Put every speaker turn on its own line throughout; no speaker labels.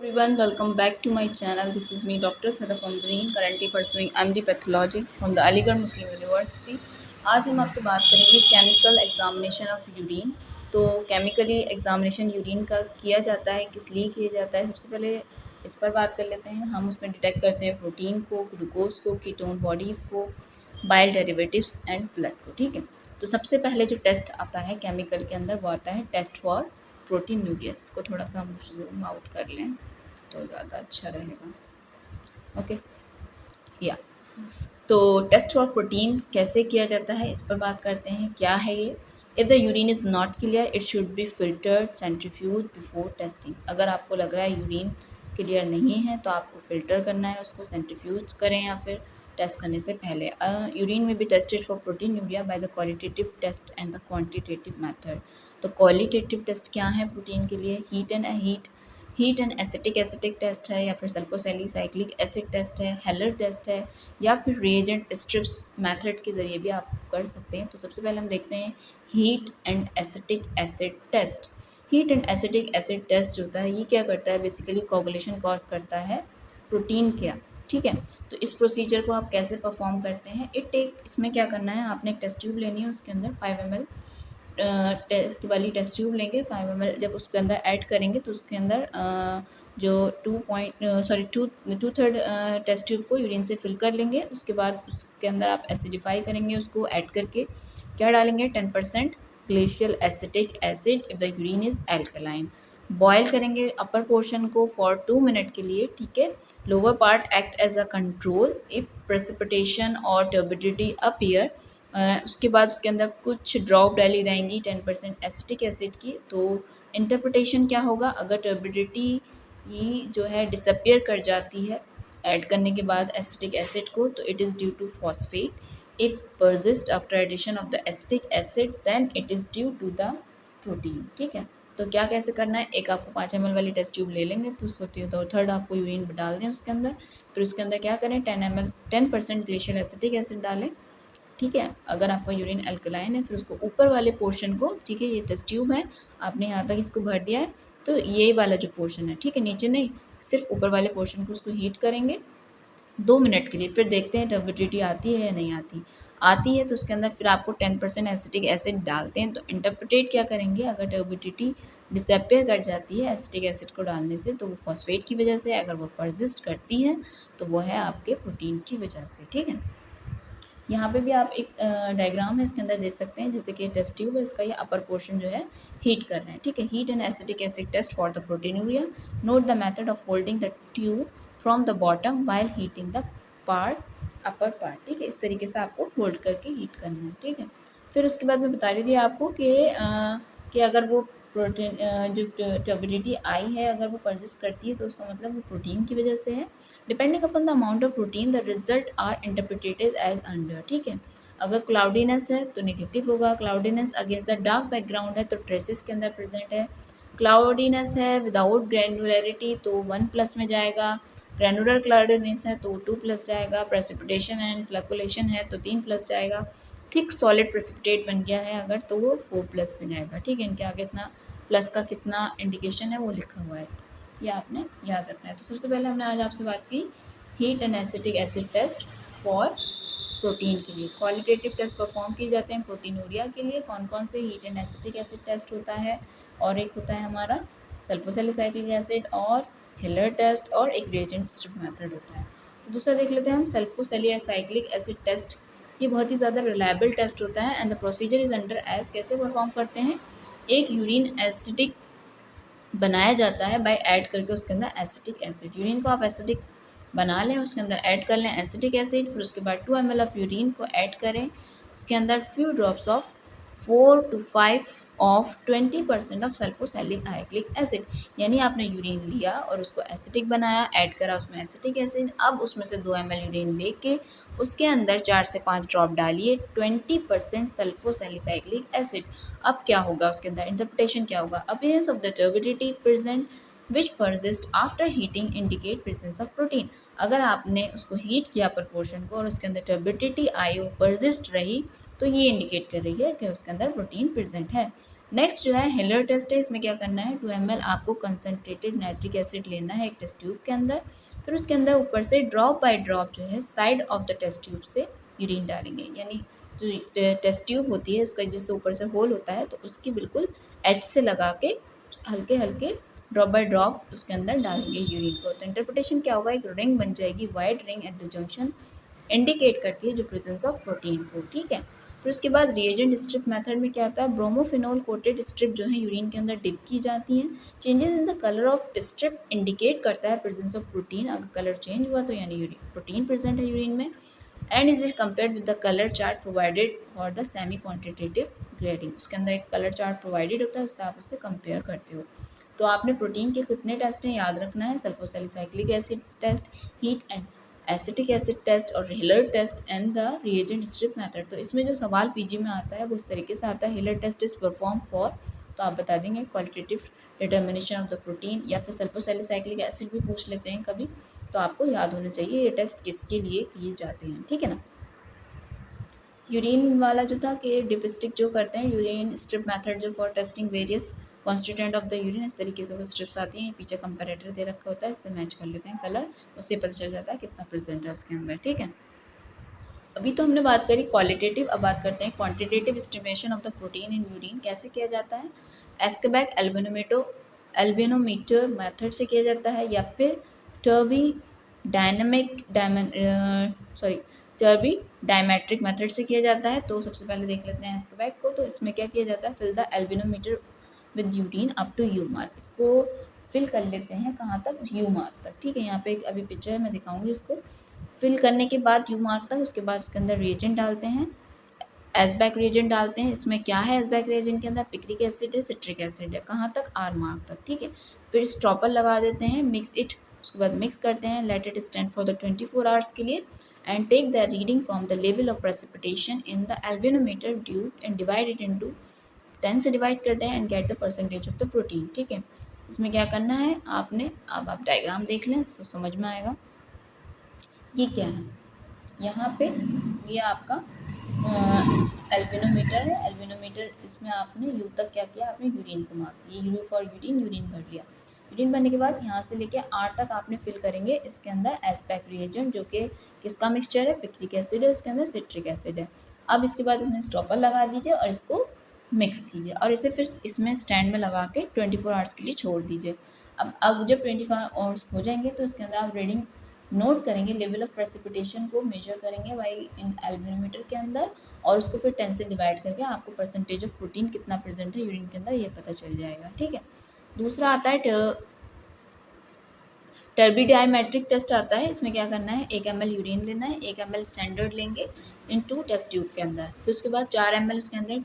Everyone, welcome back to my channel. This is me, Dr. Sadaf Ambreen, currently pursuing MD Pathology from the Aligarh Muslim University. आज हम आपसे बात करेंगे chemical examination of urine. तो chemically examination urine का किया जाता है, किस लिए किया जाता है, सबसे पहले इस पर बात कर लेते हैं। हम उसमें डिटेक्ट करते हैं प्रोटीन को, ग्लूकोज को, कीटोन बॉडीज़ को, बाइल डेरिवेटिव्स एंड ब्लड को। ठीक है, तो सबसे पहले जो टेस्ट आता है केमिकल के अंदर वो आता है टेस्ट फॉर प्रोटीन न्यूक्लियस। को थोड़ा सा हम जूम आउट कर लें तो ज़्यादा अच्छा रहेगा। ओके, या तो टेस्ट फॉर प्रोटीन कैसे किया जाता है इस पर बात करते हैं। क्या है ये? If the urine is not clear it should be filtered centrifuge before testing. अगर आपको लग रहा है यूरिन क्लियर नहीं है तो आपको फ़िल्टर करना है, उसको सेंट्रीफ्यूज करें या फिर टेस्ट करने से पहले। यूरिन में be tested for protein urea by the qualitative test and the quantitative method. तो क्वालिटेटिव टेस्ट क्या है प्रोटीन के लिए? हीट एंड एसिटिक टेस्ट है, या फिर सल्फोसैलिसाइक्लिक एसिड टेस्ट है, हेलर टेस्ट है, या फिर रिएजेंट स्ट्रिप्स मेथड के ज़रिए भी आप कर सकते हैं। तो सबसे पहले हम देखते हैं heat and acetic acid test. Heat and acetic acid test जो होता है ये क्या करता है? बेसिकली कोगुलेशन कॉज करता है प्रोटीन क्या। ठीक है, तो इस प्रोसीजर को आप कैसे परफॉर्म करते हैं? इसमें क्या करना है, आपने एक टेस्ट ट्यूब लेनी है, उसके अंदर 5 ml वाली टेस्ट ट्यूब लेंगे। 5 ml जब उसके अंदर ऐड करेंगे तो उसके अंदर जो 2/3 टेस्ट ट्यूब को यूरिन से फिल कर लेंगे। उसके बाद उसके अंदर आप एसिडिफाई करेंगे, उसको ऐड करके क्या डालेंगे? 10% glacial acetic acid if the urine is alkaline. Boil करेंगे अपर पोर्शन को फॉर 2 मिनट के लिए। ठीक है, lower part act as a control if precipitation और टर्बिडिटी अपीयर। उसके बाद उसके अंदर कुछ ड्रॉप डाली रहेंगी 10% एसिटिक एसिड की। तो इंटरप्रिटेशन क्या होगा? अगर टर्बिडिटी ही जो है डिसअपियर कर जाती है ऐड करने के बाद एसिटिक एसिड को, तो it is due to phosphate. If persist after addition of the acetic acid then it is due to the protein. ठीक है, तो क्या कैसे करना है? एक आपको 5 ml वाली टेस्ट ट्यूब ले लेंगे, तो उसको 2/3 आपको यूरिन डाल दें उसके अंदर। फिर उसके अंदर क्या करें? 10% ग्लेशियल एसिटिक एसिड डालें। ठीक है, अगर आपका यूरिन अल्कलाइन है फिर उसको ऊपर वाले पोर्शन को, ठीक है, ये टेस्ट ट्यूब है, आपने यहाँ तक इसको भर दिया है, तो ये वाला जो पोर्शन है, ठीक है, नीचे नहीं, सिर्फ ऊपर वाले पोर्शन को उसको हीट करेंगे 2 मिनट के लिए। फिर देखते हैं टर्बिडिटी आती है या नहीं आती। आती है तो उसके अंदर फिर आपको 10% एसिटिक एसिड डालते हैं। तो इंटरप्रेट क्या करेंगे? अगर टर्बिडिटी डिसअपियर कर जाती है एसिटिक एसिड को डालने से तो वो फॉस्फेट की वजह से, अगर वो परसिस्ट करती है तो वो है आपके प्रोटीन की वजह से। ठीक है, यहाँ पे भी आप एक डायग्राम है इसके अंदर देख सकते हैं, जैसे कि टेस्ट ट्यूब है, इसका ये अपर पोर्शन जो है हीट कर रहे हैं। ठीक है, heat and acetic acid test for the proteinuria. Note the method of holding the tube from the bottom while heating the part upper part. ठीक है, इस तरीके से आपको होल्ड करके हीट करना है। ठीक है, फिर उसके बाद मैं बता रही थी आपको कि अगर वो प्रोटीन जो टर्बिडिटी आई है अगर वो परसिस्ट करती है तो उसका मतलब वो प्रोटीन की वजह से है। Depending upon the amount of protein the result are interpreted as under. ठीक है, अगर क्लाउडीनेस है तो नेगेटिव होगा, cloudiness against the dark background है तो ट्रेसेस के अंदर प्रेजेंट है। क्लाउडीनेस है विदाउट ग्रैनुलरिटी तो 1+ में जाएगा, ग्रैनुलर क्लाउडीनेस है तो 2+ जाएगा, प्रेसिपिटेशन एंड फ्लक्चुएशन है तो 3+ जाएगा, थिक सॉलिड प्रेसिपिटेट बन गया है अगर तो वो 4+ में जाएगा। ठीक है, इनके आगे इतना प्लस का कितना इंडिकेशन है वो लिखा हुआ है, ये आपने याद रखना है। तो सबसे पहले हमने आज आपसे बात की heat and acetic acid test for protein के लिए। क्वालिटेटिव टेस्ट परफॉर्म किए जाते हैं प्रोटीनूरिया के लिए। कौन कौन से? Heat and acetic acid test होता है, और एक होता है हमारा सल्फोसैलिसाइक्लिक एसिड और हिलर टेस्ट, और एक रिएजेंट स्ट्रिप मेथड होता है। तो दूसरा देख लेते हैं हम सल्फोसैलिसाइक्लिक एसिड टेस्ट। ये बहुत ही ज़्यादा रिलायबल टेस्ट होता है and the procedure is under as. कैसे परफॉर्म करते हैं? एक यूरिन एसिडिक बनाया जाता है बाय ऐड करके उसके अंदर एसिटिक एसिड। यूरिन को आप एसिडिक बना लें, उसके अंदर ऐड कर लें एसिटिक एसिड, फिर उसके बाद 2 ml ऑफ यूरिन को ऐड करें, उसके अंदर few drops of 4 to 5 of 20% of sulfosalicylic acid. यानी आपने यूरिन लिया और उसको एसिटिक बनाया, ऐड करा उसमें एसिटिक एसिड, अब उसमें से 2 ml यूरिन लेके उसके अंदर 4 से 5 ड्रॉप डालिए 20% सल्फोसैलिसाइक्लिक एसिड। अब क्या होगा उसके अंदर? इंटरप्रिटेशन क्या होगा? Appearance of the turbidity present which persist after heating indicate presence of protein. अगर आपने उसको हीट किया प्रपोर्शन को और उसके अंदर टर्बिडिटी आई हो, परसिस्ट रही, तो ये इंडिकेट कर रही है कि उसके अंदर प्रोटीन प्रेजेंट है। नेक्स्ट जो है हेलर टेस्ट है। इसमें क्या करना है, 2 ml आपको कंसनट्रेटेड नाइट्रिक एसिड लेना है एक टेस्ट ट्यूब के अंदर, फिर उसके अंदर ऊपर से ड्रॉप बाय ड्रॉप जो है side of the test tube से यूरिन डालेंगे, यानी जो टेस्ट ट्यूब होती है उसका जिससे ऊपर से होल होता है तो उसकी बिल्कुल एज से लगा के हल्के हल्के ड्रॉप बाय ड्रॉप उसके अंदर डालेंगे यूरिन को। तो इंटरप्रिटेशन क्या होगा, एक रिंग बन जाएगी, wide ring at the junction, indicate करती है जो प्रेजेंस ऑफ प्रोटीन को। ठीक है, फिर उसके बाद रिएजेंट स्ट्रिप मेथड में क्या होता है, ब्रोमोफिनोल कोटेड स्ट्रिप जो है यूरिन के अंदर डिप की जाती हैं। Changes in the colour of strip indicate करता है प्रेजेंस ऑफ प्रोटीन। अगर कलर चेंज हुआ तो यानी यूरिन प्रोटीन प्रेजेंट है यूरिन में। And is compared with the colour chart provided for the semi quantitative grading. उसके अंदर एक कलर चार्ट प्रोवाइडेड होता है, उससे आप उससे कंपेयर करते हो। तो आपने प्रोटीन के कितने टेस्ट हैं याद रखना है, sulfosalicylic acid test, heat and acetic acid test और Heller test and the reagent strip method. तो इसमें जो सवाल पीजी में आता है वो इस तरीके से आता है, Heller test is perform for, तो आप बता देंगे qualitative determination of the protein, या फिर सल्फोसैलिसाइक्लिक एसिड भी पूछ लेते हैं कभी, तो आपको याद होना चाहिए ये टेस्ट किसके लिए किए जाते हैं। ठीक है ना। यूरिन वाला जो था कि डिपिस्टिक जो करते हैं, यूरिन स्ट्रिप मेथड जो for testing various constituent of the urine, इस तरीके से वो स्ट्रिप्स आती हैं, पीछे कंपेरेटर दे रखा होता है, इससे मैच कर लेते हैं कलर, उससे पता चल जाता है कितना प्रेजेंट है उसके अंदर। ठीक है, अभी तो हमने बात करी क्वालिटेटिव, अब बात करते हैं quantitative estimation of the protein in urine कैसे किया जाता है। एस्केबैक एल्बिनोमीटर मेथड से किया जाता है, या फिर टर्बी डायमेट्रिक मेथड से किया जाता है। तो सबसे पहले देख लेते हैं एस्केबैक को। तो इसमें क्या किया जाता है, fill the albuminometer with urine up to U mark, इसको फिल कर लेते हैं कहाँ तक, यू मार्क तक। ठीक है, यहाँ पे एक अभी पिक्चर मैं दिखाऊंगी उसको। फिल करने के बाद यू मार्क तक, उसके बाद उसके अंदर रिएजेंट डालते हैं, एसबैक रिएजेंट डालते हैं। इसमें क्या है एसबैक रिएजेंट के अंदर, पिक्रिक एसिड है, सिट्रिक एसिड है, कहाँ तक, आर मार्क तक। ठीक है, फिर स्टॉपर लगा देते हैं, मिक्स इट, उसके बाद मिक्स करते हैं, let it stand for the 24 hours के लिए, and take the reading from the level of precipitation in the albuminometer tube and divide it into 10 से डिवाइड करते हैं and get the percentage of the protein. ठीक है, इसमें क्या करना है आपने, अब आप डायग्राम देख लें तो समझ में आएगा ये क्या है। यहाँ पे ये आपका एल्बिनोमीटर है, एल्बिनोमीटर इसमें आपने यू तक क्या किया, आपने यूरिन को मार्क किया, यू फॉर यूरिन, यूरिन भर लिया। यूरिन भरने के बाद यहाँ से लेके आर तक आपने फिल करेंगे इसके अंदर एस्पेक रिएजेंट, जो कि किसका मिक्सचर है, पिक्रिक एसिड है, उसके अंदर सिट्रिक एसिड है। अब इसके बाद इसमें स्टॉपर लगा दीजिए और इसको मिक्स कीजिए और इसे फिर इसमें स्टैंड में लगा के 24 आवर्स के लिए छोड़ दीजिए। अब जब 24 आवर्स हो जाएंगे तो इसके अंदर आप रीडिंग नोट करेंगे, लेवल ऑफ प्रेसिपिटेशन को मेजर करेंगे वाई इन एल्बिनोमीटर के अंदर, और उसको फिर 10 से डिवाइड करके आपको परसेंटेज ऑफ प्रोटीन कितना प्रेजेंट है यूरिन के अंदर ये पता चल जाएगा। ठीक है, दूसरा आता है टर्बिडायमेट्रिक टेस्ट आता है। इसमें क्या करना है, 1 ml यूरिन लेना है, 1 ml स्टैंडर्ड लेंगे इन 2 टेस्ट ट्यूब के अंदर, फिर उसके बाद 4 ml उसके अंदर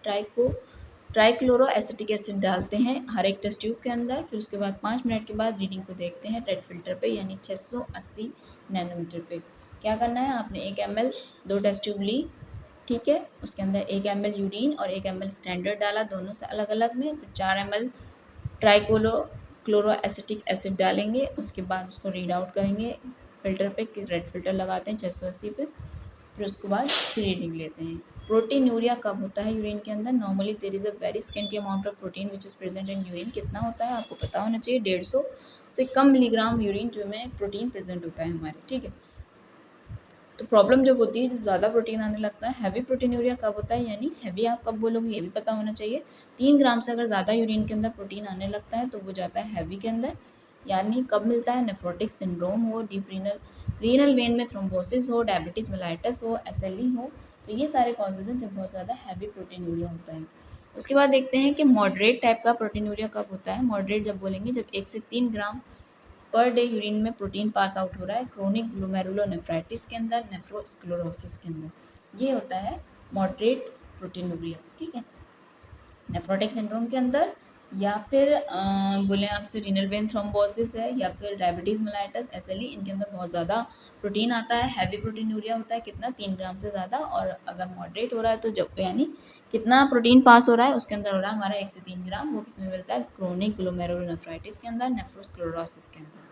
ट्राइक्लोरो एसिटिक एसिड डालते हैं हर एक टेस्ट ट्यूब के अंदर। फिर उसके बाद 5 मिनट के बाद रीडिंग को देखते हैं रेड फिल्टर पे, यानी 680 नैनोमीटर पे। क्या करना है, आपने 1 ml 2 टेस्ट ट्यूब ली, ठीक है, उसके अंदर 1 ml यूरिन और 1 ml स्टैंडर्ड डाला, दोनों से अलग अलग में, फिर 4 ml क्लोरो एसिटिक एसिड डालेंगे, उसके बाद उसको रीड आउट करेंगे फिल्टर पे, रेड फिल्टर लगाते हैं 680 पे, फिर उसके बाद रीडिंग लेते हैं। प्रोटीन यूरिया कब होता है यूरिन के अंदर, normally there is a very scanty amount of protein which is present in urine. कितना होता है आपको पता होना चाहिए, 150 से कम मिलीग्राम यूरिन जो में प्रोटीन प्रेजेंट होता है हमारे। ठीक है, तो प्रॉब्लम जब होती है जब ज़्यादा प्रोटीन आने लगता है, हैवी प्रोटीन यूरिया कब होता है, यानी हैवी आप कब बोलोगे ये भी पता होना चाहिए। 3 ग्राम से अगर ज़्यादा यूरिन के अंदर प्रोटीन आने लगता है तो वो जाता है हैवी के अंदर। यानी कब मिलता है, नेफ्रोटिक सिंड्रोम हो, डीप रीनल वेन में थ्रोम्बोसिस हो, डायबिटीज़ मेलाइटस हो, SLE हो, तो ये सारे कॉजेज हैं जब बहुत ज़्यादा हैवी प्रोटीन यूरिया होता है। उसके बाद देखते हैं कि मॉडरेट टाइप का प्रोटीन यूरिया कब होता है। मॉडरेट जब बोलेंगे जब 1 से 3 ग्राम पर डे यूरिन में प्रोटीन पास आउट हो रहा है क्रोनिक ग्लोमेरुलोनेफ्राइटिस के अंदर, नेफ्रोस्क्लेरोसिस के अंदर, ये होता है मॉडरेट प्रोटीन यूरिया। ठीक है, नेफ्रोटिक सिंड्रोम के अंदर या फिर बोले आपसे रीनल वेन थ्रोम्बोसिस है या फिर डायबिटीज़ मेलाइटस एसएलई, इनके अंदर बहुत ज़्यादा प्रोटीन आता है। हैवी प्रोटीनूरिया होता है कितना, 3 ग्राम से ज़्यादा, और अगर मॉडरेट हो रहा है तो जब यानी कितना प्रोटीन पास हो रहा है उसके अंदर हो रहा है हमारा 1 से 3 ग्राम। वो किस में मिलता है, क्रोनिक ग्लोमेरुलोनेफ्राइटिस के अंदर, नेफ्रोस्क्लेरोसिस के अंदर।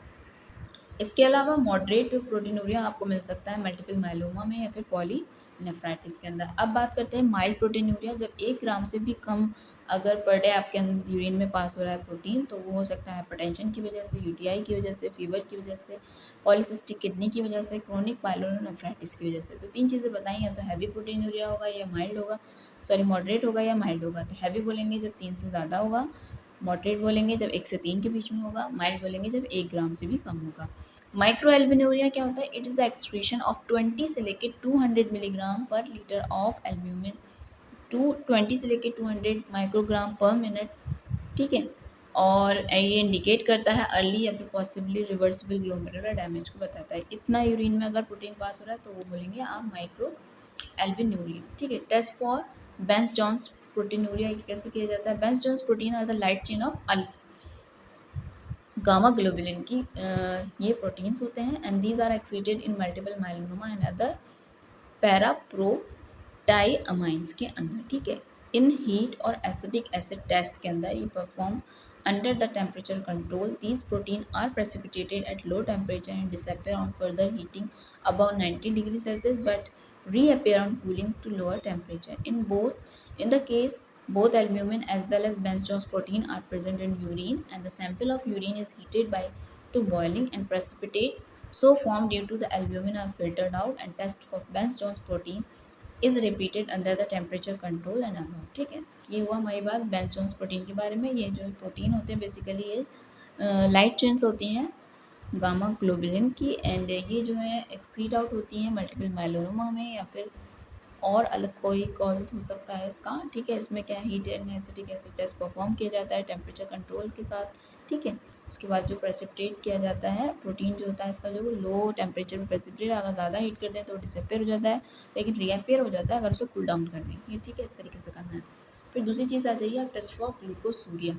इसके अलावा मॉडरेट प्रोटीनूरिया आपको मिल सकता है मल्टीपल माइलोमा में या फिर पॉलीनेफ्राइटिस के अंदर। अब बात करते हैं माइल्ड प्रोटीनूरिया, जब 1 ग्राम से भी कम अगर पर डे आपके यूरिन में पास हो रहा है प्रोटीन, तो वो हो सकता है हाइपरटेंशन की वजह से, यूटीआई की वजह से, फीवर की वजह से, पॉलीसिस्टिक किडनी की वजह से, क्रोनिक पाइलोनेफ्राइटिस की वजह से। तो 3 चीज़ें बताई, या तो हैवी प्रोटीनूरिया होगा या माइल्ड होगा, सॉरी मॉडरेट होगा या माइल्ड होगा। तो हैवी बोलेंगे जब 3 से ज़्यादा होगा, मॉडरेट बोलेंगे जब 1 से 3 के बीच में होगा, माइल्ड बोलेंगे जब 1 ग्राम से भी कम होगा। माइक्रो एल्ब्यूमिनुरिया क्या होता है, it is the excretion of 20 से लेके 200 मिलीग्राम पर लीटर ऑफ एल्ब्यूमिन, 20 से लेके 200 माइक्रोग्राम पर मिनट, ठीक है। और ये इंडिकेट करता है अर्ली या फिर पॉसिबली रिवर्सिबल ग्लोमेरुलर डैमेज को बताता है। इतना यूरिन में अगर प्रोटीन पास हो रहा है तो वो बोलेंगे आप माइक्रो एल्ब्यूमिनुरिया, ठीक है। Test for Bence Jones proteinuria कैसे किया जाता है, Bence Jones protein are the light chain of gamma globulin की ये प्रोटीन्स होते हैं, and these are excreted in multiple myeloma and other paraproteinaemias के अंदर, ठीक है। इन हीट और एसिडिक एसिड टेस्ट के अंदर ये perform under the temperature control, these protein are precipitated at low temperature and disappear on further heating above 90 degree Celsius but reappear on cooling to lower temperature. In the case, both albumin as well as Bence-Jones protein are present in urine, and the sample of urine is heated by to boiling, and precipitate so formed due to the albumin are filtered out, and test for Bence-Jones protein is repeated under the temperature control and above, ठीक है। ये हुआ हमारी बात Bence-Jones protein के बारे में। ये जो प्रोटीन होते हैं बेसिकली ये लाइट चेन्स होती हैं गामा ग्लोबुलिन की, एंड ये जो है एक्सक्रीट आउट होती हैं मल्टीपल माइलोमा में, या फिर और अलग कोई कॉजेज हो सकता है इसका, ठीक है। इसमें क्या heat and acetic acid test perform किया जाता है टेम्परेचर कंट्रोल के साथ, ठीक है। उसके बाद जो प्रेसिपिटेट किया जाता है प्रोटीन जो होता है इसका, जो लो टेम्परेचर में प्रेसिपिटेट, अगर ज़्यादा हीट करते हैं तो डिसअपियर हो जाता है, लेकिन रीअपियर हो जाता है अगर उसे कूल डाउन कर दें, ये ठीक है। इस तरीके से करना है। फिर दूसरी चीज़ आ जाइए test for glucosuria.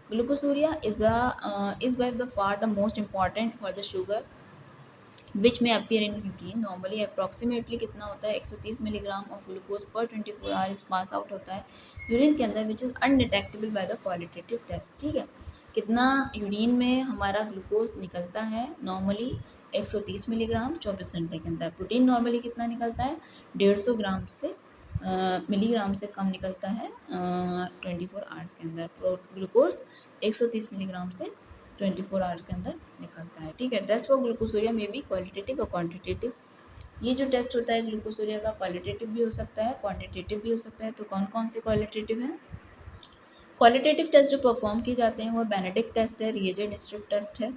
Glucosuria is by the far the most important for the sugar which may appear in urine. Normally approximately कितना होता है 130 मिलीग्राम ऑफ ग्लूकोज पर 24 आवर्स पास आउट होता है यूरिन के अंदर, which is undetectable by the qualitative test, ठीक है। कितना यूरिन में हमारा ग्लूकोज निकलता है, नॉर्मली 130 मिलीग्राम 24 घंटे के अंदर। प्रोटीन नॉर्मली कितना निकलता है, 150 ग्राम से मिलीग्राम से कम निकलता है 24 आवर्स के अंदर। ग्लूकोज 130 मिलीग्राम से 24 आवर्स के अंदर निकलता है, ठीक है। टेस्ट फॉर ग्लूकोसूरिया में भी क्वालिटेटिव और क्वांटिटेटिव, ये जो टेस्ट होता है ग्लूकोसूरिया का क्वालिटेटिव भी हो सकता है क्वांटिटेटिव भी हो सकता है। तो कौन कौन से क्वालिटेटिव हैं, क्वालिटेटिव टेस्ट जो परफॉर्म किए जाते हैं वो बेनेडिक्ट टेस्ट है, रिएजेंट स्ट्रिप टेस्ट है।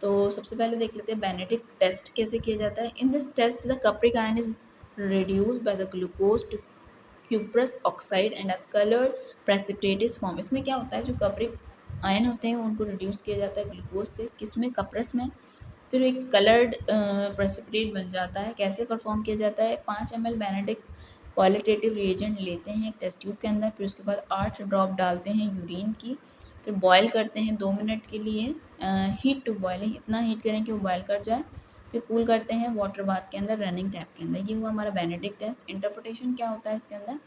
तो सबसे पहले देख लेते हैं बेनेडिक्ट टेस्ट कैसे किया जाता है। In this test the cupric ion is reduced by the glucose to cuprous oxide and a colored precipitate is formed। इसमें क्या होता है, जो कप्रिक आयन होते हैं उनको रिड्यूस किया जाता है ग्लूकोज से, किस में, कप्रस में, फिर एक कलर्ड प्रेसिपिटेट बन जाता है। कैसे परफॉर्म किया जाता है, 5 ml बेनेडिक्ट क्वालिटेटिव रिएजेंट लेते हैं एक टेस्ट ट्यूब के अंदर, फिर उसके बाद 8 ड्रॉप डालते हैं यूरिन की, फिर बॉयल करते हैं 2 मिनट के लिए, हीट टू बॉइलिंग, इतना हीट करें कि वो बॉयल कर जाए, फिर कूल करते हैं वाटर बाथ के अंदर रनिंग टैप के अंदर। ये हुआ हमारा बेनेडिक्ट टेस्ट। इंटरप्रिटेशन क्या होता है इसके अंदर,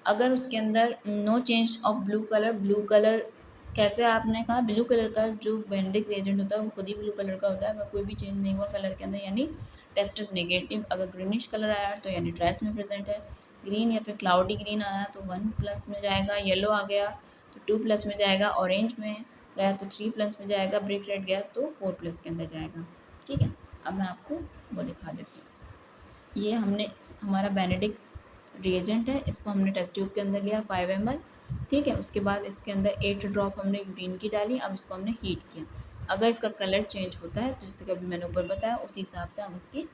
अगर उसके अंदर no change of blue colour कैसे आपने कहा, ब्लू कलर का जो बेनेडिक्ट रिएजेंट होता है वो खुद ही ब्लू कलर का होता है, अगर कोई भी चेंज नहीं हुआ कलर के अंदर यानी टेस्ट इज नेगेटिव। अगर ग्रीनिश कलर आया तो यानी ट्रेस में प्रेजेंट है, ग्रीन या फिर क्लाउडी ग्रीन आया तो 1+ में जाएगा, येलो आ गया तो 2+ में जाएगा, ऑरेंज में गया तो 3+ में जाएगा, ब्रिक रेड गया तो 4+ के अंदर जाएगा, ठीक है। अब मैं आपको वो दिखा देती हूँ। ये हमने हमारा बेनेडिक्ट रिएजेंट है, इसको हमने टेस्ट ट्यूब के अंदर लिया 5 ml, ठीक है। उसके बाद इसके अंदर 8 ड्रॉप हमने यूरिन की डाली, अब इसको हमने हीट किया। अगर इसका कलर चेंज होता है तो जैसे कि अभी मैंने ऊपर बताया उसी हिसाब से हम इसकी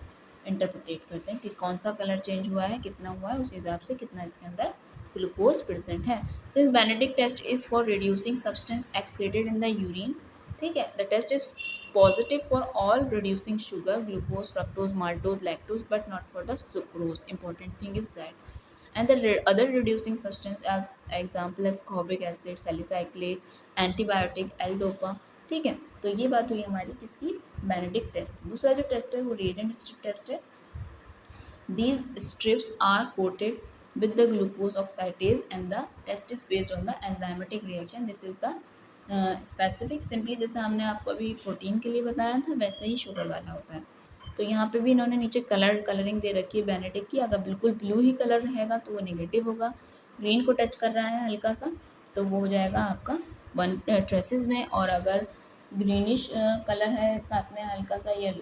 इंटरप्रिटेट करते हैं कि कौन सा कलर चेंज हुआ है, कितना हुआ है, उसी हिसाब से कितना इसके अंदर ग्लूकोज प्रेजेंट है। Since Benedict test is for reducing substance excreted in the urine, ठीक है। The test is positive for all reducing sugar, glucose, fructose, maltose, lactose, but not for the sucrose. Important thing is that and the other reducing substance as example ascorbic acid, salicyclate, antibiotic, L dopa. ठीक है, तो ये बात हुई हमारी किसकी, Benedict test. दूसरा जो टेस्ट है वो रिएजेंट स्ट्रिप टेस्ट है। These strips are coated with the glucose oxidase and the test is based on the enzymatic reaction. This is the specific simply जैसे हमने आपको अभी प्रोटीन के लिए बताया था वैसे ही शुगर वाला होता है। तो यहाँ पे भी इन्होंने नीचे कलरिंग दे रखी है बेनेडिक्ट की। अगर बिल्कुल ब्लू ही कलर रहेगा तो वो नेगेटिव होगा, ग्रीन को टच कर रहा है हल्का सा तो वो हो जाएगा आपका 1 ट्रेसिस में, और अगर ग्रीनिश कलर है साथ में हल्का सा ये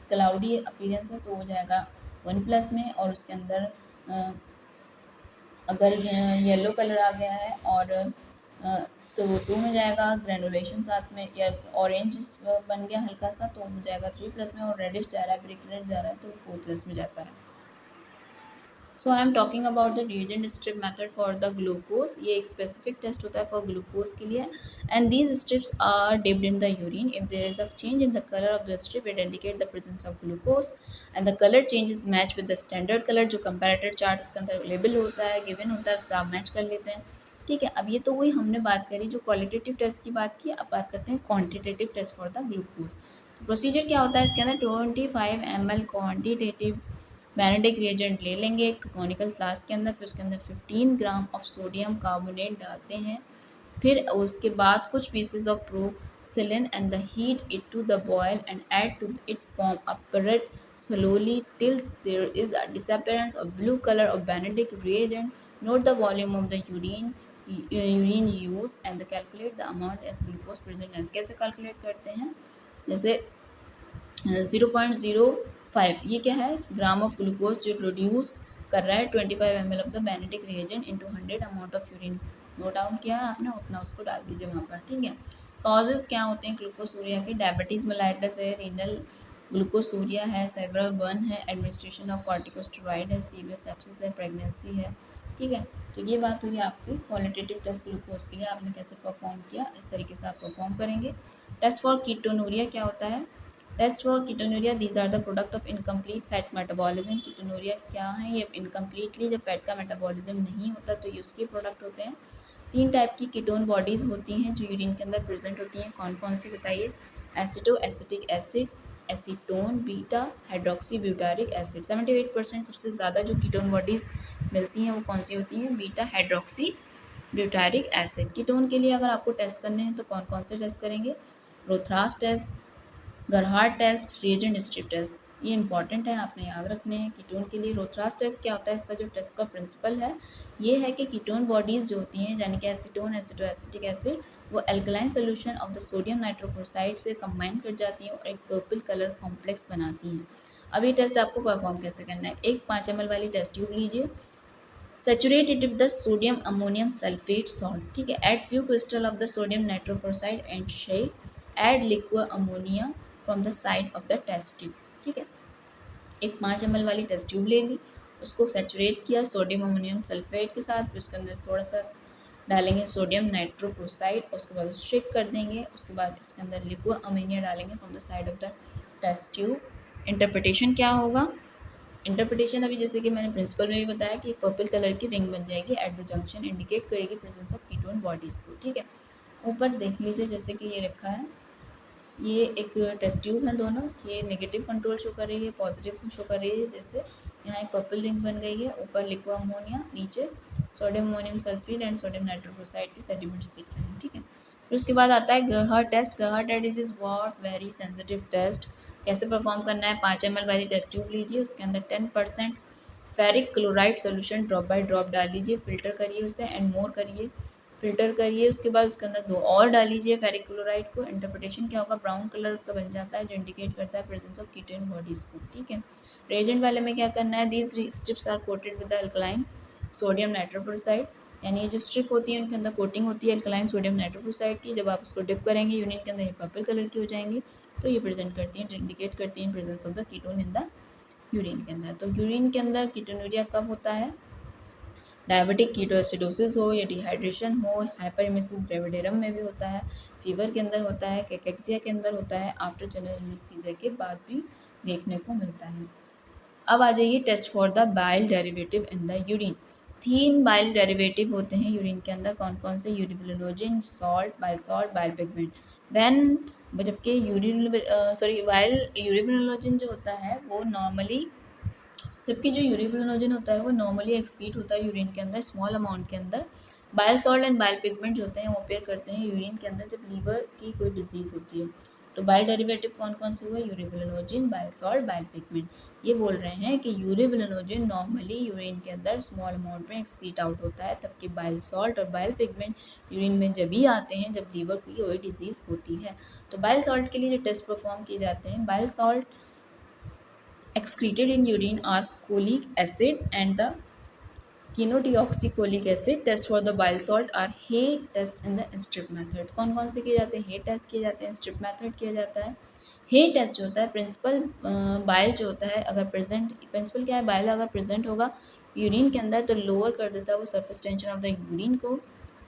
क्लाउडी अपीयरेंस है तो हो जाएगा 1+ में, और उसके अंदर अगर येलो कलर आ गया है और तो वो 2 में जाएगा, ग्रेनुलेशन साथ में या ऑरेंज बन गया हल्का सा तो हो जाएगा 3+ में, और रेडिश जा रहा है, ब्रिक रेड जा रहा है तो 4+ में जाता है। So I am talking about the reagent strip method for the glucose. ये एक स्पेसिफिक टेस्ट होता है फॉर ग्लूकोज के लिए। And these strips are dipped in the urine. If there is a change in the colour of the strip it indicate the presence of glucose and the colour changes match with the standard colour. जो comparator chart उसके अंदर available होता है, given होता है, उससे आप match कर लेते हैं। ठीक है, अब ये तो वही हमने बात करी जो क्वालिटेटिव टेस्ट की बात की। अब बात करते हैं quantitative test for the glucose. तो प्रोसीजर क्या होता है इसके अंदर, 25 ml क्वान्टिटेटिव बेनेडिक्ट रिएजेंट ले लेंगे एक कॉनिकल फ्लास्क के अंदर, फिर उसके अंदर 15 ग्राम ऑफ सोडियम कार्बोनेट डालते हैं, फिर उसके बाद कुछ pieces of porcelain and the heat it to the boil and add to it form a slowly till there is a disappearance of blue color of Benedict reagent. Note the volume of the urine used and calculate the amount of glucose present. कैसे calculate करते हैं, जैसे 0.05 ये क्या है, gram of glucose जो produce कर रहा है 25 ml of the Benedict reagent into 100 amount of urine. Note down किया है आपने, उतना उसको डाल दीजिए वहाँ पर। ठीक है, कॉजेज क्या होते हैं ग्लूकोसूरिया के, डायबिटीज़ मेलाइटस है, रीनल ग्लूकोसूरिया है, सेरेब्रल बर्न है, एडमिनिस्ट्रेशन ऑफ कॉर्टिकोस्टेरॉइड है, सीवियर सेप्सिस है, प्रेगनेंसी है। ठीक है, तो ये बात हुई आपकी क्वालिटेटिव टेस्ट ग्लूकोज के लिए, आपने कैसे परफॉर्म किया, इस तरीके से आप परफॉर्म करेंगे। टेस्ट फॉर कीटोनूरिया क्या होता है, test for ketonuria these are the product of incomplete fat metabolism. Ketonuria क्या है, ये इनकम्प्लीटली जब फैट का मेटाबॉलिज्म नहीं होता तो ये उसके प्रोडक्ट होते हैं। 3 टाइप की कीटोन बॉडीज़ होती हैं जो यूरिन के अंदर प्रेजेंट होती हैं, कौन कौन सी बताइए, aceto acetic acid, acetone, beta hydroxy butyric acid. 78% सबसे ज़्यादा जो कीटोन बॉडीज़ मिलती हैं वो कौन सी होती हैं, beta hydroxy butyric acid. Ketone के लिए अगर आपको टेस्ट करने हैं तो कौन कौन से टेस्ट करेंगे, Rothera's test, Gerhardt test, reagent strip test, ये इंपॉर्टेंट है, आपने याद रखने हैं। कीटोन के लिए रोथरास टेस्ट क्या होता है, इसका जो टेस्ट का प्रिंसिपल है ये है कि कीटोन बॉडीज़ जो होती हैं यानी कि एसीटोन, एसिटोएसिटिक एसिड, वो alkaline solution of the sodium nitrochloride से कंबाइन कर जाती हैं और एक पर्पल कलर कॉम्प्लेक्स बनाती हैं। अब ये टेस्ट आपको परफॉर्म कैसे करना है, एक 5 ml वाली टेस्ट ट्यूब लीजिए, saturate it with the sodium ammonium sulphate salt. ठीक है, add few crystal of the sodium nitrochloride and shake, add liquid ammonia from the side of the test tube. ठीक है, एक 5 ml वाली test tube ले ली, उसको saturate किया sodium ammonium sulphate के साथ, फिर उसके अंदर थोड़ा सा डालेंगे सोडियम नाइट्रोक्लोराइड, उसके बाद शेक कर देंगे, उसके बाद इसके अंदर लिक्विड अमोनिया डालेंगे from the side of the test tube. Interpretation क्या होगा, इंटरप्रिटेशन अभी जैसे कि मैंने प्रिंसिपल में भी बताया कि एक पर्पल कलर की रिंग बन जाएगी एट द जंक्शन, इंडिकेट करेगी प्रेजेंस ऑफ कीटोन बॉडीज़ को। ठीक है, ऊपर देख लीजिए जैसे कि ये लिखा है, ये एक टेस्ट ट्यूब है दोनों, ये नेगेटिव कंट्रोल शो कर रही है, पॉजिटिव शो कर रही है। जैसे यहाँ एक पर्पल रिंग बन गई है, ऊपर लिक्विड अमोनिया, नीचे sodium ammonium sulphate and sodium nitrochloride के सेडिमेंट्स दिख रहे हैं। ठीक है, फिर उसके बाद आता है गहर टेस्ट। गहर test is what very sensitive test. कैसे परफॉर्म करना है, 5 ml वाली टेस्ट ट्यूब लीजिए, उसके अंदर 10% ferric chloride solution drop by drop डाल लीजिए, फिल्टर करिए उसे एंड मोर करिए, फिल्टर करिए, उसके बाद उसके अंदर 2 और डाल लीजिए फेरिक क्लोराइड को। इंटरप्रिटेशन क्या होगा, ब्राउन कलर का बन जाता है जो इंडिकेट करता है प्रेजेंस ऑफ कीटोन बॉडीज़ को। ठीक है, रिएजेंट वाले में क्या करना है, these strips are coated with the alkaline sodium nitrochloride, यानी ये जो स्ट्रिप होती है उनके अंदर कोटिंग होती है अल्कलाइन सोडियम नाइट्रोक्लोराइड की। जब आप उसको डिप करेंगे यूरिन के अंदर ये पर्पल कलर की हो जाएंगी, तो ये प्रेजेंट करती हैं, इंडिकेट करती हैं presence of the ketone in the urine के अंदर। तो यूरिन के अंदर कीटोनूरिया कब होता है, डायबिटिक कीटोएसिडोसिस हो या डिहाइड्रेशन हो, हाइपरमेसिस ग्रेविडेरम में भी होता है, फीवर के अंदर होता है, कैकेक्सिया के अंदर होता है, आफ्टर जनरल एनेस्थीसिया के बाद भी देखने को मिलता है। अब आ जाइए test for the bile derivative in the urine. 3 bile derivative होते हैं यूरिन के अंदर, कौन कौन से? Urobilinogen, salt, bile pigment. When जबकि बाइल यूरिबिलिनोजिन जो होता है वो नॉर्मली, जबकि जो यूरिबिलिनोजिन होता है वो नॉर्मली एक्सक्रीट होता है यूरिन के अंदर स्मॉल अमाउंट के अंदर। Bile salt and bile pigment जो होते हैं वो अपेयर करते हैं यूरिन के अंदर जब लीवर की कोई डिजीज़ होती है। तो बाइल डेरिवेटिव कौन कौन से हुए? यूरिबिलिनोजिन, बाइल सॉल्ट, बाइल पिगमेंट। ये बोल रहे हैं कि यूरिबिलिनोजिन नॉर्मली यूरिन के अंदर स्मॉल अमाउंट में एक्सक्रीट आउट होता है, तबकि बाइल सॉल्ट और बाइल पिगमेंट यूरिन में जब ही आते हैं जब लीवर की कोई डिजीज़ होती है। तो बाइल सॉल्ट के लिए जो टेस्ट परफॉर्म किए जाते हैं, bile salt excreted in urine are cholic acid and the chenodeoxycholic acid. Test for the bile salt are Hay test and the strip method. कौन कौन से किए जाते हैं? Hay test किए जाते हैं, strip method किया जाता है। Hay test जो होता है प्रिंसिपल बाइल जो होता है अगर प्रेजेंट, प्रिंसिपल क्या है? बाइल अगर प्रेजेंट होगा यूरिन के अंदर तो लोअर कर देता है वो surface tension of the urine को।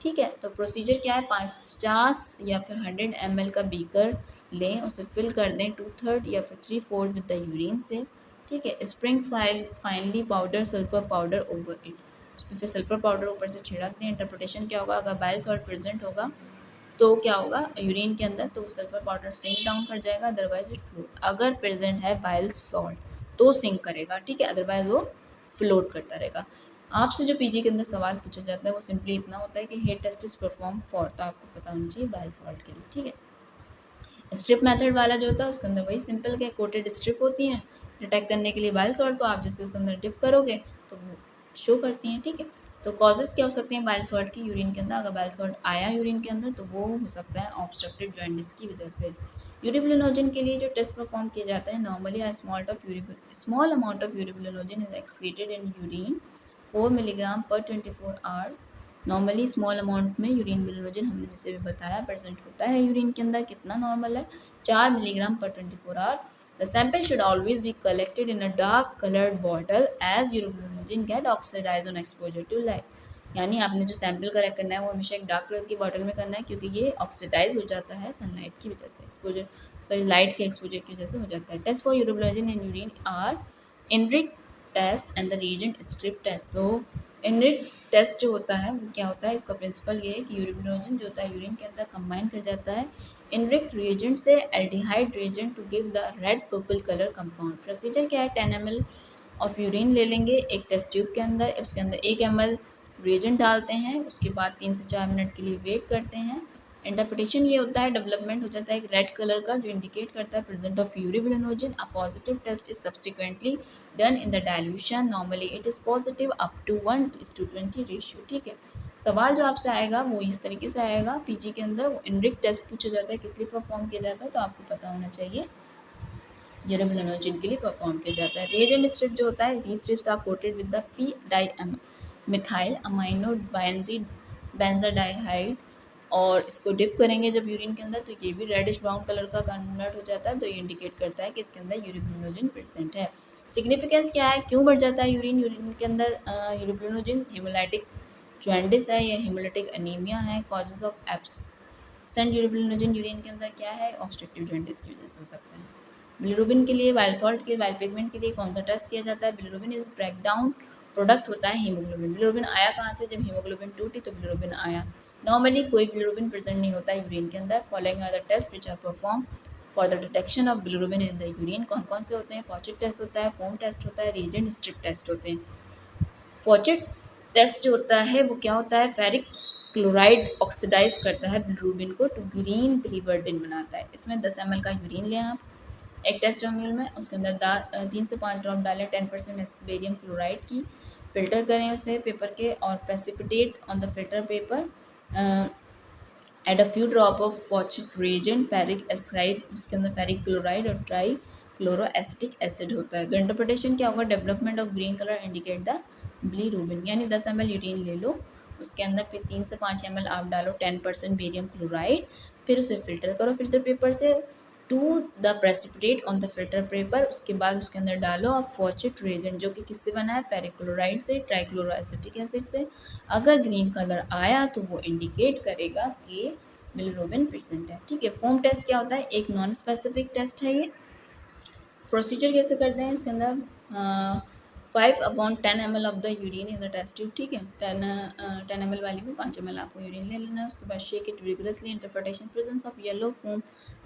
ठीक है, तो प्रोसीजर क्या है? 50 या फिर 100 ml का बीकर लें, उसे फिल कर दें 2/3 या फिर 3/4 विद द यूरिन से। ठीक है, spring finally powder sulphur powder over it, उस पर फिर सल्फर पाउडर ऊपर से छिड़क दें। इंटरप्रिटेशन क्या होगा? अगर बाइल सॉल्ट प्रेजेंट होगा तो क्या होगा यूरिन के अंदर, तो सल्फर पाउडर सिंक डाउन कर जाएगा, अदरवाइज इट फ्लोट। अगर प्रेजेंट है बाइल सॉल्ट तो सिंक करेगा, ठीक है, अदरवाइज वो फ्लोट करता रहेगा। आपसे जो पीजी के अंदर सवाल पूछा जाता है वो सिंपली इतना होता है कि head test is perform for, तो आपको पता होना चाहिए बाइल सॉल्ट के लिए। ठीक है, स्ट्रिप मेथड वाला जो होता है उसके अंदर वही सिंपल के कोटेड स्ट्रिप होती हैं, डिटेक्ट करने के लिए बाइल सॉल्ट को आप जैसे उसके अंदर डिप करोगे तो वो शो करती हैं। ठीक है, तो कॉजेज़ क्या हो सकते हैं बाइल सॉल्ट की यूरिन के अंदर? अगर बाइल सॉल्ट आया यूरिन के अंदर तो वो हो सकता है ऑब्स्ट्रक्टिव जॉइंटिस की वजह से। यूरिबिलिनोजिन के लिए जो टेस्ट परफॉर्म किए जाते हैं, normally small amount of urobilinogen is excreted in urine 4 milligram per 24 hours. Normally small amount में यूरिन बिलिनोजिन हमने जैसे भी बताया प्रेजेंट होता है यूरिन के अंदर। कितना नॉर्मल है? 4 milligram per 24 hour. The sample should always be collected in a dark coloured bottle as urobilinogen get oxidise on exposure to light. यानी आपने जो सैंपल कलेक्ट करना है वो हमेशा एक डार्क कलर की बॉटल में करना है, क्योंकि ये ऑक्सीडाइज हो जाता है सनलाइट की वजह से, लाइट के एक्सपोजर की वजह से हो जाता है। Test for urobilinogen in urine are इनरिक test and the reagent strip test. तो इनरिक टेस्ट जो होता है वो क्या होता है? इसका प्रिंसिपल ये है कि यूरिबिलिनोजिन जो होता है यूरिन के अंदर कंबाइन कर जाता है इनरिक रिएजेंट से aldehyde reagent to give the red purple colour compound. Procedure क्या है? 10 ml ऑफ यूरिन ले लेंगे एक टेस्ट ट्यूब के अंदर, उसके अंदर 1 ml रिएजेंट डालते हैं, उसके बाद 3 से 4 मिनट के लिए वेट करते हैं। इंटरप्रिटेशन ये होता है, डेवलपमेंट हो जाता है एक रेड कलर का जो इंडिकेट करता है present of urobilinogen. A positive test is subsequently done in the dilution, normally it is positive up to 1:20 ratio. ठीक है, सवाल जो आपसे आएगा वो इस तरीके से आएगा पीजी के अंदर। वो इनरिक टेस्ट पूछा जाता है, किस लिए परफॉर्म किया जाता है, तो आपको पता होना चाहिए यूरिबिलिनोजिन के लिए परफॉर्म किया जाता है। रिएजेंट स्ट्रिप जो होता है, these strips are coated with the p-dimethyl amino benzaldehyde, और इसको डिप करेंगे जब यूरिन के अंदर तो ये भी रेडिश ब्राउन कलर का कन्वर्ट हो जाता है, तो ये इंडिकेट करता है कि इसके अंदर यूरिबिलिनोजिन प्रेजेंट है। सिग्निफिकेंस क्या है? क्यों बढ़ जाता है यूरिन के अंदर यूरिबिलिनोजिन? हेमोलाइटिक जॉन्डिस है या हेमोलाइटिक अनीमिया है। कॉजेज ऑफ एब्सेंट यूरिबिलिनोजिन यूरिन के अंदर क्या है? ऑब्स्ट्रक्टिव जॉन्डिस की वजह से हो सकता है। बिलिरुबिन के लिए, बाइल सॉल्ट के, बाइल पिगमेंट के लिए कौन सा टेस्ट किया जाता है? बिलिरुबिन इज ब्रेकडाउन प्रोडक्ट होता है हीमोग्लोबिन। बिलिरुबिन आया कहाँ से? जब हीमोग्लोबिन टूटी तो बिलिरुबिन आया। नॉर्मली कोई बिलिरुबिन प्रेजेंट नहीं होता है यूरिन के अंदर। Following are the test which are perform for the detection of bilirubin in the urine. कौन कौन से होते हैं? फॉचेट टेस्ट होता है, फोम टेस्ट होता है, रिएजेंट स्ट्रिप टेस्ट होते हैं। फॉचेट टेस्ट जो होता है वो क्या होता है? फेरिक क्लोराइड ऑक्सीडाइज करता है बिलिरुबिन को टू ग्रीन बिलिवर्डिन बनाता है। इसमें 10 ml का यूरिन लें आप एक टेस्ट ट्यूब में, उसके अंदर 3 से 5 ड्रॉप डालें 10% बेरियम क्लोराइड की, फिल्टर करें उसे पेपर के और precipitate on the filter paper, add a few drop of Fouchet reagent ferric acid जिसके अंदर फेरिक क्लोराइड और ट्राई क्लोरो एसिटिक एसिड होता है। तो इंटरप्रिटेशन क्या होगा? Development of green colour indicate the bilirubin. यानी 10 ml यूरिन ले लो, उसके अंदर फिर 3 से 5 ml आप डालो 10% बेरियम क्लोराइड, फिर उसे फिल्टर करो फिल्टर पेपर से to the precipitate on the filter paper. उसके बाद उसके अंदर डालो आप फॉचेट रिएजेंट जो कि किससे बना है? फेरिक क्लोराइड से, ट्राइक्लोरो एसिटिक एसिड से। अगर ग्रीन कलर आया तो वो इंडिकेट करेगा कि बिलिरुबिन प्रेजेंट है। ठीक है, फोम टेस्ट क्या होता है? एक नॉन स्पेसिफिक टेस्ट है ये। प्रोसीजर कैसे करते हैं इसके अंदर? 5/10 ml of the urine in the test tube, ठीक है। 10 ml वाली में 5 ml आपको यूरिन ले लेना है। उसके बाद shake it vigorously, interpretation presence of yellow foam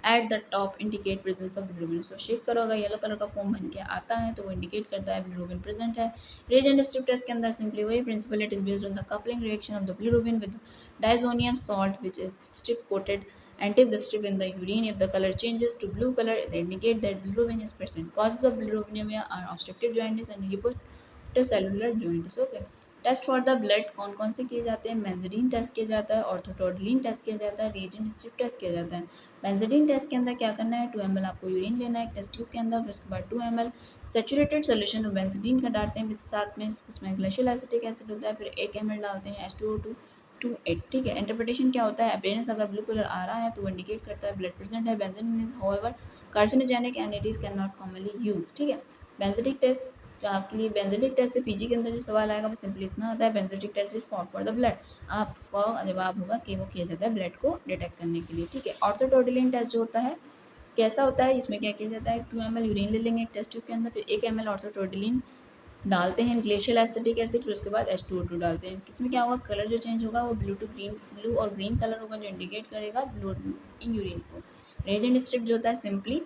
at the top indicate presence of bilirubin. So shake करो, अगर येलो कलर का फोम बन के आता है तो वो इंडिकेट करता है बिलिरुबिन प्रेजेंट है। रिएजेंट स्ट्रिप टेस्ट के अंदर सिंपली वही principle, it is based on the coupling reaction of the bilirubin with diazonium salt which is strip coated and dip the strip in the urine. If the color changes to blue color, they indicate that bilirubin is present. Causes of bilirubinemia are obstructive jaundice and hepatocellular jaundice. Okay. Test for the blood कौन कौन से किए जाते हैं? Benzidine test किया जाता है, ऑर्थोटोडलिन test किया जाता है, रिएजेंट स्ट्रिप टेस्ट किया जाता है। बेंजीडीन टेस्ट के अंदर क्या करना है? 2 ml आपको यूरिन लेना है टेस्ट ट्यूब के अंदर, फिर उसके बाद 2 ml saturated solution of benzidine का डालते हैं, साथ में इसमें ग्लेशियल एसिटिक एसिड होता है, फिर 1 ml डालते हैं H2O2 2 8, ठीक है। इंटरप्रिटेशन क्या होता है? अपीयरेंस अगर ब्लू कलर आ रहा है तो वो इंडिकेट करता है ब्लड प्रेजेंट है। Benzidine is however carcinogenic and it is can not commonly use, ठीक है। बेंजीडिक टेस्ट जो आपके लिए, बेंजीडिक टेस्ट से पीजी के अंदर जो सवाल आएगा वो सिंपली इतना होता है, benzidine test is for the blood. आपका जवाब होगा कि वो किया जाता है ब्लड को डिटेक्ट करने के लिए, ठीक है। ऑर्थोटोडलिन टेस्ट जो होता है कैसा होता है? इसमें क्या किया जाता है? 2 ml यूरिन ले लेंगे एक टेस्ट ट्यूब के अंदर, फिर 1 ml ऑर्थोटोडलिन डालते हैं ग्लेशियल एसिटिक एसिड, फिर उसके बाद H2O2 डालते हैं। किसमें क्या होगा? कलर जो चेंज होगा वो ब्लू और ग्रीन कलर होगा जो इंडिकेट करेगा ब्लू इन यूरिन को। रिएजेंट स्ट्रिप जो होता है सिंपली,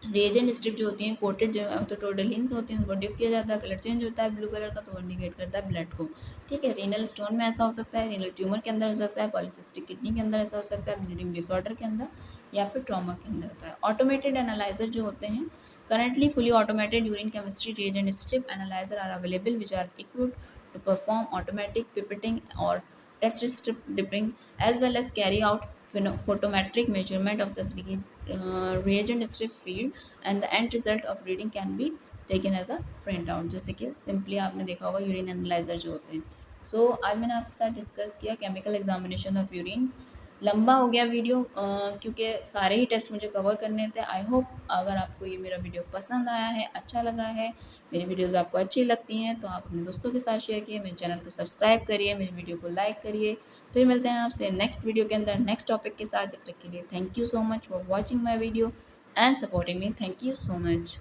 रिएजेंट स्ट्रिप जो होती हैं कोटेड जो है तो टोडलिन से होती हैं, उनको डिप किया जाता है, कलर चेंज होता है ब्लू कलर का तो इंडिकेट करता है ब्लड को, ठीक है। रीनल स्टोन में ऐसा हो सकता है, रीनल ट्यूमर के अंदर हो सकता है, पॉलिसिस्टिक किडनी के अंदर ऐसा हो सकता है, ब्लीडिंग डिसऑर्डर के अंदर या फिर ट्रॉमा के अंदर होता है। ऑटोमेटेड एनालाइजर जो होते हैं, currently fully automated urine chemistry reagent strip analyzer are available which are equipped to perform automatic pipetting or test strip dipping as well as carry out photometric measurement of the reagent strip field, and the end result of reading can be taken as a printout। जैसे कि simply आपने देखा होगा urine analyser जो होते हैं। सो आज मैंने आपके साथ डिस्कस किया केमिकल एग्जामिनेशन ऑफ यूरिन। लंबा हो गया वीडियो क्योंकि सारे ही टेस्ट मुझे कवर करने थे। आई होप अगर आपको ये मेरा वीडियो पसंद आया है, अच्छा लगा है, मेरी वीडियोज़ आपको अच्छी लगती हैं तो आप अपने दोस्तों के साथ शेयर किए, मेरे चैनल को सब्सक्राइब करिए, मेरी वीडियो को लाइक करिए। फिर मिलते हैं आपसे नेक्स्ट वीडियो के अंदर नेक्स्ट टॉपिक के साथ। जब तक के लिए thank you so much for watching my video and supporting me. Thank you so much.